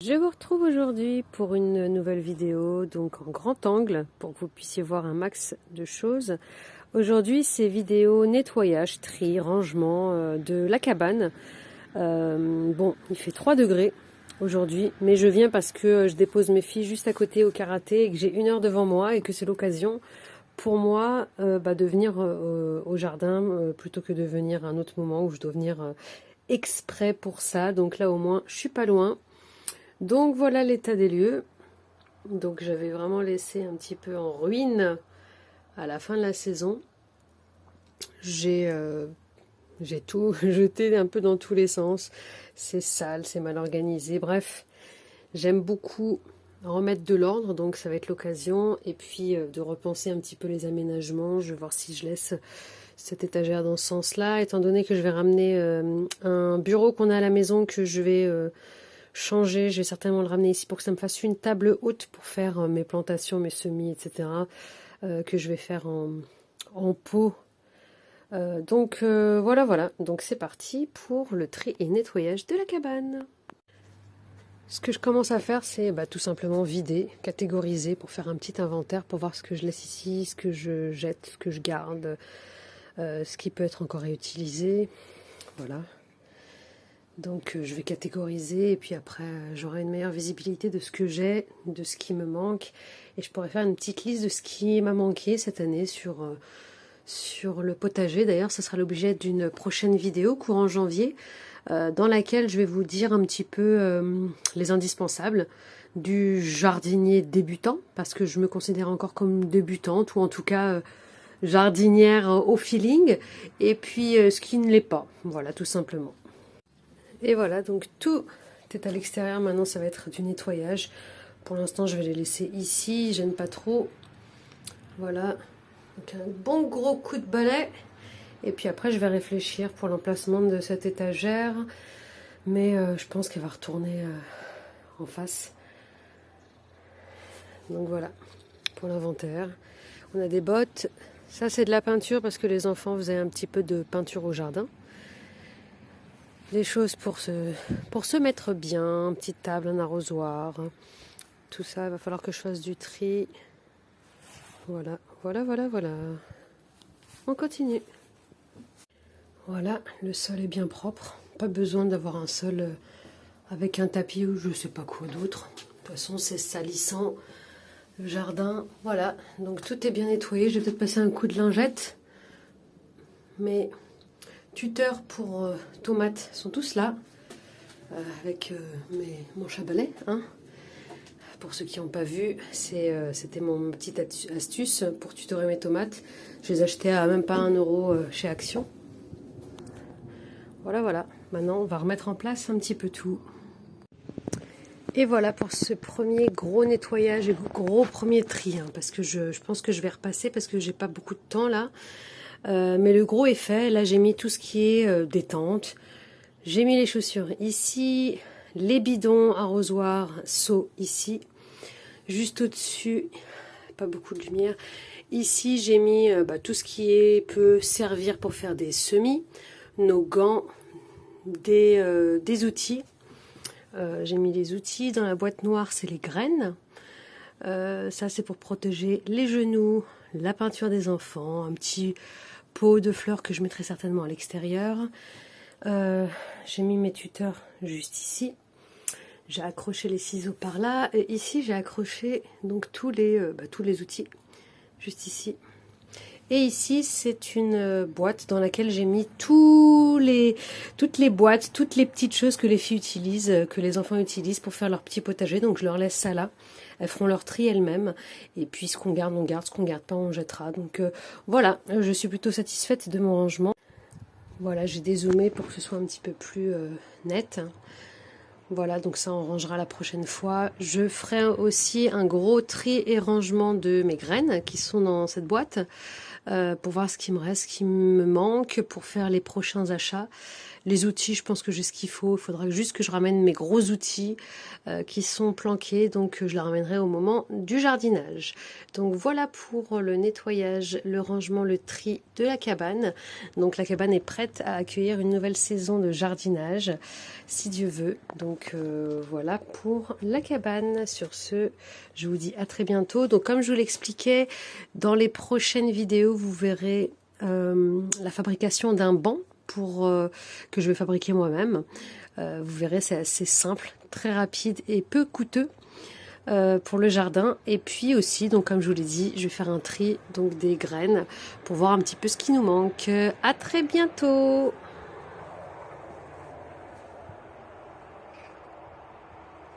Je vous retrouve aujourd'hui pour une nouvelle vidéo, donc en grand angle, pour que vous puissiez voir un max de choses. Aujourd'hui, c'est vidéo nettoyage, tri, rangement de la cabane. Bon, il fait 3 degrés aujourd'hui, mais je viens parce que je dépose mes filles juste à côté au karaté et que j'ai 1 heure devant moi et que c'est l'occasion pour moi de venir au jardin plutôt que de venir à un autre moment où je dois venir exprès pour ça. Donc là, au moins, je suis pas loin. Donc voilà l'état des lieux. Donc j'avais vraiment laissé un petit peu en ruine à la fin de la saison. J'ai tout jeté un peu dans tous les sens. C'est sale, c'est mal organisé. Bref, j'aime beaucoup remettre de l'ordre, donc ça va être l'occasion. Et puis de repenser un petit peu les aménagements. Je vais voir si je laisse cette étagère dans ce sens-là, étant donné que je vais ramener un bureau qu'on a à la maison que je vais changer. Je vais certainement le ramener ici pour que ça me fasse une table haute pour faire mes plantations, mes semis, etc. Que je vais faire en pot. Voilà. Donc c'est parti pour le tri et nettoyage de la cabane. Ce que je commence à faire, c'est tout simplement vider, catégoriser pour faire un petit inventaire, pour voir ce que je laisse ici, ce que je jette, ce que je garde, ce qui peut être encore réutilisé. Voilà. Donc je vais catégoriser et puis après j'aurai une meilleure visibilité de ce que j'ai, de ce qui me manque. Et je pourrais faire une petite liste de ce qui m'a manqué cette année sur le potager. D'ailleurs, ce sera l'objet d'une prochaine vidéo courant janvier dans laquelle je vais vous dire un petit peu les indispensables du jardinier débutant, parce que je me considère encore comme débutante ou en tout cas jardinière au feeling, et puis ce qui ne l'est pas. Voilà, tout simplement. Et voilà, donc tout est à l'extérieur. Maintenant, ça va être du nettoyage. Pour l'instant, je vais les laisser ici. J'aime pas trop. Voilà. Donc un bon gros coup de balai. Et puis après, je vais réfléchir pour l'emplacement de cette étagère. Mais je pense qu'elle va retourner en face. Donc voilà, pour l'inventaire. On a des bottes. Ça, c'est de la peinture parce que les enfants faisaient un petit peu de peinture au jardin. Des choses pour se mettre bien, une petite table, un arrosoir, tout ça, il va falloir que je fasse du tri. Voilà. On continue. Voilà, le sol est bien propre. Pas besoin d'avoir un sol avec un tapis ou je sais pas quoi d'autre. De toute façon, c'est salissant. Le jardin, voilà. Donc tout est bien nettoyé. Je vais peut-être passer un coup de lingette. Mais tuteurs pour tomates sont tous là, avec mon chabalai. Hein. Pour ceux qui n'ont pas vu, c'était mon petite astuce pour tutorer mes tomates. Je les achetais à même pas 1 euro chez Action. Voilà. Maintenant, on va remettre en place un petit peu tout. Et voilà pour ce premier gros nettoyage et gros premier tri. Hein, parce que je pense que je vais repasser parce que j'ai pas beaucoup de temps là. Mais le gros est fait. Là, j'ai mis tout ce qui est détente. J'ai mis les chaussures ici, les bidons, arrosoirs, seaux ici. Juste au-dessus, pas beaucoup de lumière. Ici, j'ai mis tout ce qui peut servir pour faire des semis, nos gants, des outils. J'ai mis les outils. Dans la boîte noire, c'est les graines. Ça, c'est pour protéger les genoux, la peinture des enfants, un petit pot de fleurs que je mettrai certainement à l'extérieur. J'ai mis mes tuteurs juste ici. J'ai accroché les ciseaux par là. Et ici, j'ai accroché donc tous les outils juste ici. Et ici, c'est une boîte dans laquelle j'ai mis toutes les boîtes, toutes les petites choses que les filles utilisent, que les enfants utilisent pour faire leur petit potager. Donc, je leur laisse ça là. Elles feront leur tri elles-mêmes. Et puis, ce qu'on garde, on garde. Ce qu'on garde pas, on jettera. Donc, voilà. Je suis plutôt satisfaite de mon rangement. Voilà, j'ai dézoomé pour que ce soit un petit peu plus net. Voilà, donc ça, on rangera la prochaine fois. Je ferai aussi un gros tri et rangement de mes graines qui sont dans cette boîte. Pour voir ce qui me reste, ce qui me manque pour faire les prochains achats. Les outils, je pense que j'ai ce qu'il faut. Il faudra juste que je ramène mes gros outils qui sont planqués. Donc je les ramènerai au moment du jardinage. Donc voilà pour le nettoyage, le rangement, le tri de la cabane. Donc la cabane est prête à accueillir une nouvelle saison de jardinage, si Dieu veut. Donc voilà pour la cabane. Sur ce, je vous dis à très bientôt. Donc comme je vous l'expliquais, dans les prochaines vidéos, vous verrez la fabrication d'un banc que je vais fabriquer moi-même. Vous verrez, c'est assez simple, très rapide et peu coûteux pour le jardin. Et puis aussi, donc comme je vous l'ai dit, je vais faire un tri donc des graines pour voir un petit peu ce qui nous manque. À très bientôt!